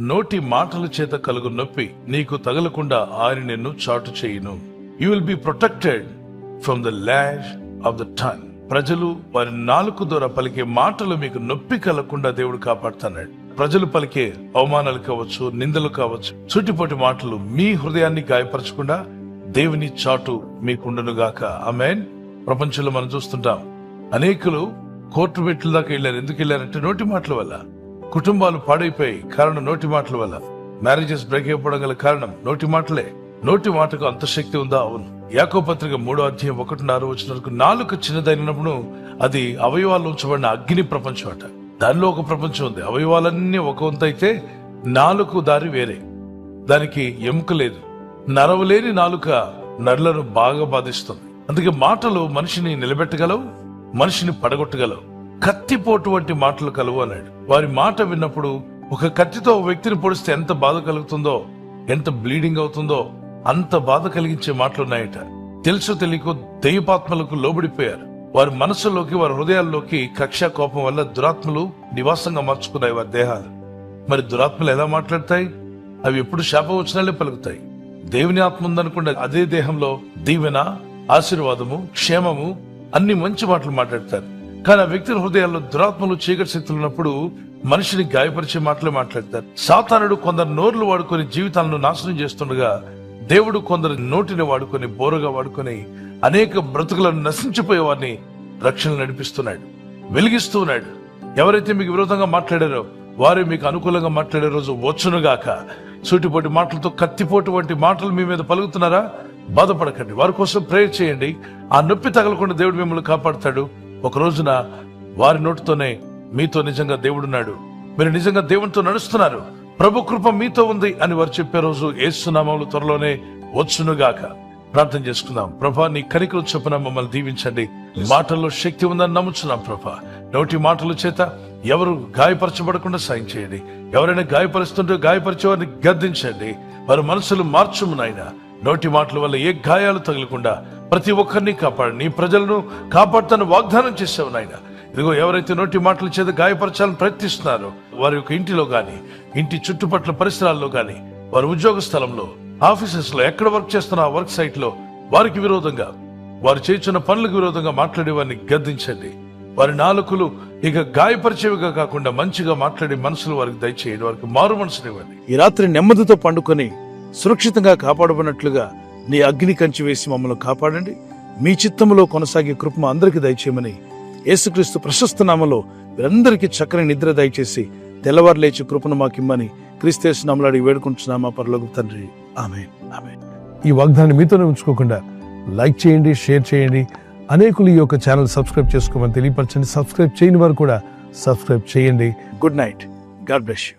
నోటి మాటల చేత కలుగు నొప్పి నీకు తగలకుండా ఆయన నిన్ను చాటు చేయును. You will be protected from the lash of the tongue. ప్రజలు వారి నాలుక ద్వారా పలికే మాటలు మీకు నొప్పి కలగకుండా దేవుడు కాపాడుతున్నాడు. ప్రజలు పలికే అవమానాలు కావచ్చు, నిందలు కావచ్చు, చుట్టిపోటి మాటలు మీ హృదయాన్ని గాయపరచకుండా దేవుని చాటు మీకుండునుగాక. ఆమేన్. ప్రపంచంలో మనం చూస్తుంటాం, అనేకులు కోర్టు మెట్ల దాకా వెళ్ళారు. ఎందుకు వెళ్ళారంటే నోటి మాటల వల్ల. కుటుంబాలు పాడైపోయాయి, కారణం నోటి మాటల వల్ల. మ్యారేజెస్ బ్రేక్ అయిపోవడం గల కారణం నోటి మాటలే. నోటి మాటకు అంత శక్తి ఉందా? అవును. యాకోబు పత్రిక 3:1-6 నాలుక చిన్నదైనప్పుడు అది అవయవాల్లో ఉంచబడిన అగ్ని ప్రపంచం అట. దానిలో ఒక ప్రపంచం ఉంది. అవయవాలన్నీ ఒక వంతు అయితే నాలుక దారి వేరే. దానికి ఎముక లేదు. నరవలేని నాలుక నరులను బాగా బాధిస్తుంది. అందుకే మాటలు మనిషిని నిలబెట్టగలవు, మనిషిని పడగొట్టగలవు. కత్తిపోటు వంటి మాటలు కలవు అన్నాడు. వారి మాట విన్నప్పుడు ఒక కత్తితో ఒక వ్యక్తిని పొడిస్తే ఎంత బాధ కలుగుతుందో, ఎంత బ్లీడింగ్ అవుతుందో అంత బాధ కలిగించే మాటలున్నాయట. తెలుసో తెలియకో దైవపాత్మలకు లోబడిపోయారు. వారి మనసులోకి, వారి హృదయాల్లోకి కక్ష, కోపం వల్ల దురాత్మలు నివాసంగా మార్చుకున్నాయి వారి దేహాలు. మరి దురాత్మలు ఎలా మాట్లాడతాయి? అవి ఎప్పుడు శాపవచనాలే పలుకుతాయి. దేవుని ఆత్మ ఉందనుకుంటే అదే దేహంలో దీవెన, ఆశీర్వాదము, క్షేమము, అన్ని మంచి మాటలు మాట్లాడతారు. కానీ ఆ వ్యక్తుల హృదయాల్లో దురాత్మలు, చీకటి శక్తులు ఉన్నప్పుడు మనిషిని గాయపరిచే మాటలే మాట్లాడతారు. సాతానుడు కొందరు నోర్లు వాడుకొని జీవితాలను నాశనం చేస్తుండగా, దేవుడు కొందరు నోటిని వాడుకొని, బోరగా వాడుకొని అనేక బ్రతుకులను నశించిపోయే వారిని రక్షణ నడిపిస్తున్నాడు, వెలిగిస్తూ ఉన్నాడు. ఎవరైతే మీకు విరోధంగా మాట్లాడారో వారే మీకు అనుకూలంగా మాట్లాడే రోజు వచ్చునుగాక. సూటిపోటి మాటలతో, కత్తిపోటు వంటి మాటలు మీ మీద పలుకుతున్నారా? బాధపడకండి, వారి కోసం ప్రేయర్ చేయండి. ఆ నొప్పి తగలకుండా దేవుడు మిమ్మల్ని కాపాడుతాడు. ఒక రోజున వారి నోటితోనే మీతో నిజంగా దేవుడున్నాడు, మీరు నిజంగా దేవునితో నడుస్తున్నారు, ప్రభు కృప మీతో ఉంది అని వారు చెప్పే రోజు యేసు నామములో త్వరలోనే వచ్చునుగాక. ప్రార్థన చేసుకుందాం. ప్రభా, నీ కనికరం చొప్పున మమ్మల్ని దీవించండి. మాటల్లో శక్తి ఉందని నమ్ముచున్నాం ప్రభా. నోటి మాటల చేత ఎవరు గాయపరచబడకుండా సాయం చేయండి. ఎవరైనా గాయపరుస్తుంటే గాయపరిచే వారిని గద్దించండి. వారి మనసులు మార్చుము నాయనా. నోటి మాటల వల్ల ఏ గాయాలు తగలకుండా ప్రతి ఒక్కరిని కాపాడు. నీ ప్రజలను కాపాడుతాను వాగ్దానం చేసావు నాయనా. ఇదిగో, ఎవరైతే నోటి మాటల చేత గాయపరచాలని ప్రయత్నిస్తున్నారో వారి యొక్క ఇంటిలో గాని, ఇంటి చుట్టుపట్ల పరిసరాల్లో గాని, వారి ఉద్యోగ స్థలంలో, ఆఫీసెస్ లో, ఎక్కడ వర్క్ చేస్తున్న ఆ వర్క్ సైట్ లో వారికి విరోధంగా, వారు చేస్తున్న పనులకు విరోధంగా మాట్లాడే వారిని గద్దించండి. వారి నాలుకలు ఇక గాయపరిచేవిగా కాకుండా మంచిగా మాట్లాడే మనసులు వారికి దయచేయండి. వారికి మారు మనసునివ్వండి. ఈ రాత్రి నెమ్మదితో పండుకొని సురక్షితంగా కాపాడబడినట్లుగా నీ అగ్ని కంచి వేసి మమ్మల్ని కాపాడండి. మీ చిత్తములో కొనసాగే కృప అందరికీ దయచేయమని యేసుక్రీస్తు ప్రశస్త నామములో వీరందరికీ చక్కని నిద్ర దయచేసి తెల్లవారు లేచి కృపను మాకిమ్మని క్రీస్తు నామములో అడిగి వేడుకుంటున్నామా పరలోకపు తండ్రి. ఆమేన్. ఆమేన్. ఈ వాగ్దాన్ని మీతోనే ఉంచుకోకుండా లైక్ చేయండి, షేర్ చేయండి. అనేకులు ఈ యొక్క ఛానల్ సబ్స్క్రైబ్ చేసుకోమని తెలియపరచండి. సబ్స్క్రైబ్ చేయని వారు కూడా సబ్స్క్రైబ్ చేయండి. Good night. God bless you.